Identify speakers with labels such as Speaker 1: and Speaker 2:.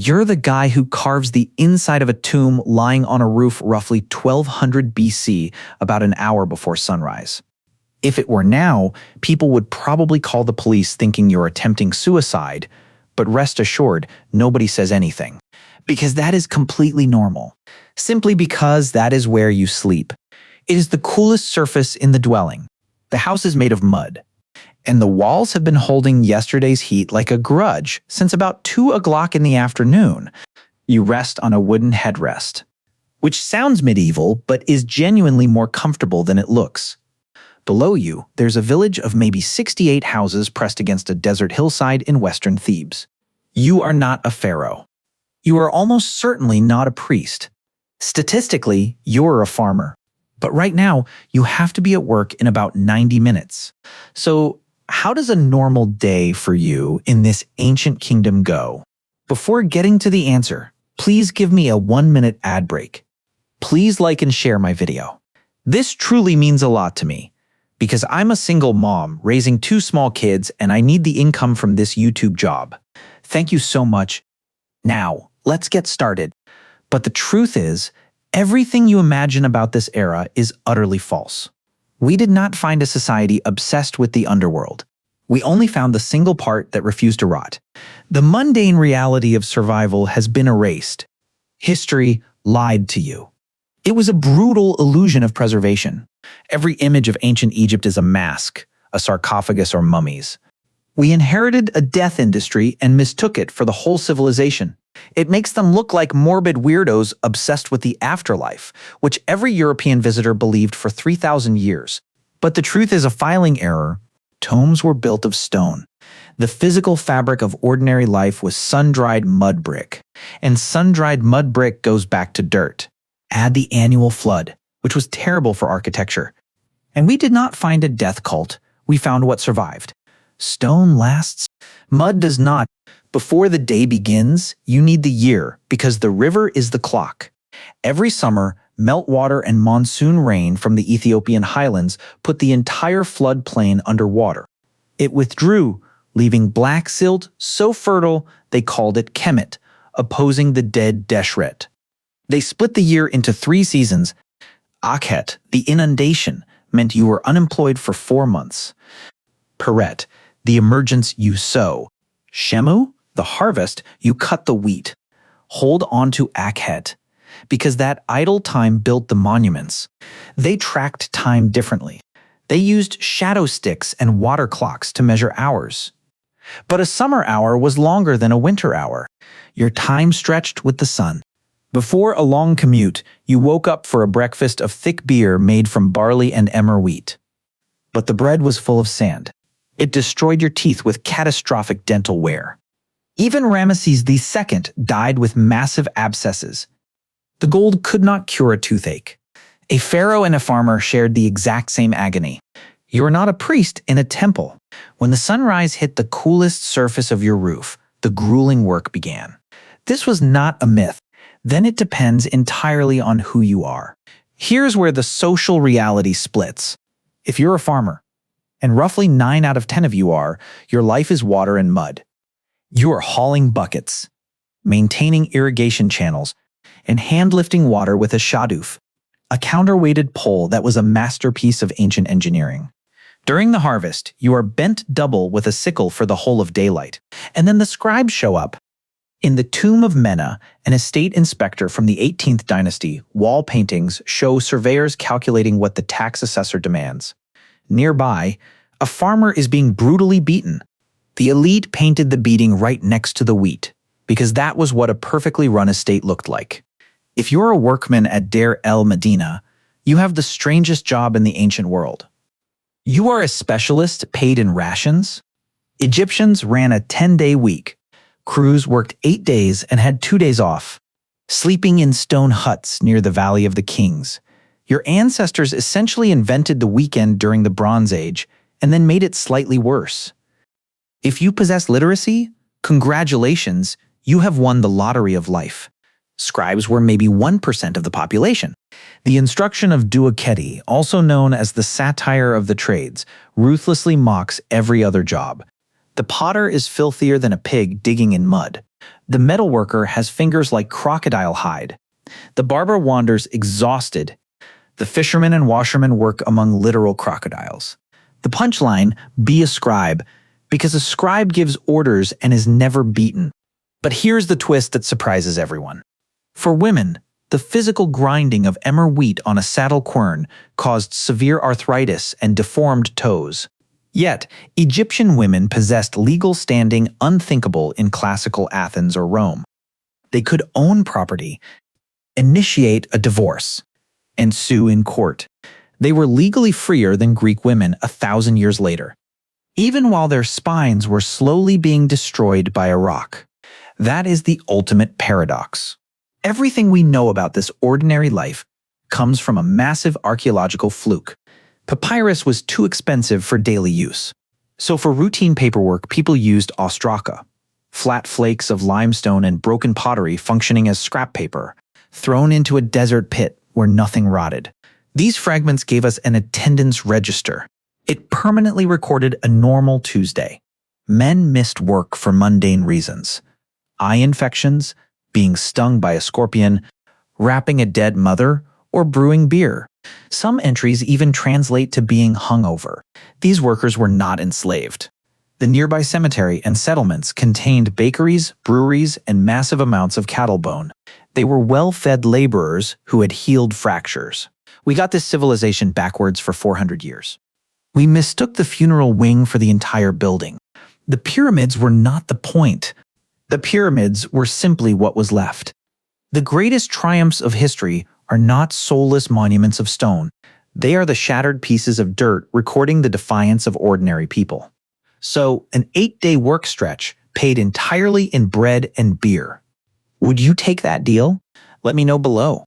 Speaker 1: You're the guy who carves the inside of a tomb lying on a roof roughly 1200 BC, about an hour before sunrise. If it were now, people would probably call the police thinking you're attempting suicide, but rest assured, nobody says anything. Because that is completely normal. Simply because that is where you sleep. It is the coolest surface in the dwelling. The house is made of mud, and the walls have been holding yesterday's heat like a grudge since about 2 o'clock in the afternoon. You rest on a wooden headrest, which sounds medieval but is genuinely more comfortable than it looks. Below you, there's a village of maybe 68 houses pressed against a desert hillside in western Thebes. You are not a pharaoh. You are almost certainly not a priest. Statistically, you're a farmer. But right now, you have to be at work in about 90 minutes. So, how does a normal day for you in this ancient kingdom go? Before getting to the answer, please give me a 1-minute ad break. Please like and share my video. This truly means a lot to me, because I'm a single mom raising 2 small kids and I need the income from this YouTube job. Thank you so much. Now, let's get started. But the truth is, everything you imagine about this era is utterly false. We did not find a society obsessed with the underworld. We only found the single part that refused to rot. The mundane reality of survival has been erased. History lied to you. It was a brutal illusion of preservation. Every image of ancient Egypt is a mask, a sarcophagus, or mummies. We inherited a death industry and mistook it for the whole civilization. It makes them look like morbid weirdos obsessed with the afterlife, which every European visitor believed for 3,000 years. But the truth is a filing error. Tombs were built of stone. The physical fabric of ordinary life was sun-dried mud brick. And sun-dried mud brick goes back to dirt. Add the annual flood, which was terrible for architecture. And we did not find a death cult. We found what survived. Stone lasts. Mud does not. Before the day begins, you need the year, because the river is the clock. Every summer, meltwater and monsoon rain from the Ethiopian highlands put the entire floodplain underwater. It withdrew, leaving black silt so fertile they called it Kemet, opposing the dead Deshret. They split the year into 3 seasons. Akhet, the inundation, meant you were unemployed for 4 months. Peret, the emergence, you sow. Shemu, the harvest, you cut the wheat. Hold on to Akhet, because that idle time built the monuments. They tracked time differently. They used shadow sticks and water clocks to measure hours. But a summer hour was longer than a winter hour. Your time stretched with the sun. Before a long commute, you woke up for a breakfast of thick beer made from barley and emmer wheat. But the bread was full of sand. It destroyed your teeth with catastrophic dental wear. Even Ramesses the Second died with massive abscesses. The gold could not cure a toothache. A pharaoh and a farmer shared the exact same agony. You are not a priest in a temple. When the sunrise hit the coolest surface of your roof, the grueling work began. This was not a myth. Then it depends entirely on who you are. Here's where the social reality splits. If you're a farmer, and roughly 9 out of 10 of you are, your life is water and mud. You are hauling buckets, maintaining irrigation channels, and hand-lifting water with a shaduf, a counterweighted pole that was a masterpiece of ancient engineering. During the harvest, you are bent double with a sickle for the whole of daylight, and then the scribes show up. In the tomb of Mena, an estate inspector from the 18th dynasty, wall paintings show surveyors calculating what the tax assessor demands. Nearby, a farmer is being brutally beaten. The elite painted the beating right next to the wheat, because that was what a perfectly run estate looked like. If you're a workman at Deir el-Medina, you have the strangest job in the ancient world. You are a specialist paid in rations. Egyptians ran a 10-day week. Crews worked 8 days and had 2 days off, sleeping in stone huts near the Valley of the Kings. Your ancestors essentially invented the weekend during the Bronze Age and then made it slightly worse. If you possess literacy, congratulations, you have won the lottery of life. Scribes were maybe 1% of the population. The instruction of Duaketi, also known as the satire of the trades, ruthlessly mocks every other job. The potter is filthier than a pig digging in mud. The metalworker has fingers like crocodile hide. The barber wanders exhausted. The fisherman and washerman work among literal crocodiles. The punchline, be a scribe, because a scribe gives orders and is never beaten. But here's the twist that surprises everyone. For women, the physical grinding of emmer wheat on a saddle quern caused severe arthritis and deformed toes. Yet, Egyptian women possessed legal standing unthinkable in classical Athens or Rome. They could own property, initiate a divorce, and sue in court. They were legally freer than Greek women 1,000 years later, even while their spines were slowly being destroyed by a rock. That is the ultimate paradox. Everything we know about this ordinary life comes from a massive archaeological fluke. Papyrus was too expensive for daily use. So for routine paperwork, people used ostraka, flat flakes of limestone and broken pottery functioning as scrap paper, thrown into a desert pit where nothing rotted. These fragments gave us an attendance register. It permanently recorded a normal Tuesday. Men missed work for mundane reasons. Eye infections, being stung by a scorpion, wrapping a dead mother, or brewing beer. Some entries even translate to being hungover. These workers were not enslaved. The nearby cemetery and settlements contained bakeries, breweries, and massive amounts of cattle bone. They were well-fed laborers who had healed fractures. We got this civilization backwards for 400 years. We mistook the funeral wing for the entire building. The pyramids were not the point. The pyramids were simply what was left. The greatest triumphs of history are not soulless monuments of stone. They are the shattered pieces of dirt recording the defiance of ordinary people. So, an 8-day work stretch paid entirely in bread and beer. Would you take that deal? Let me know below.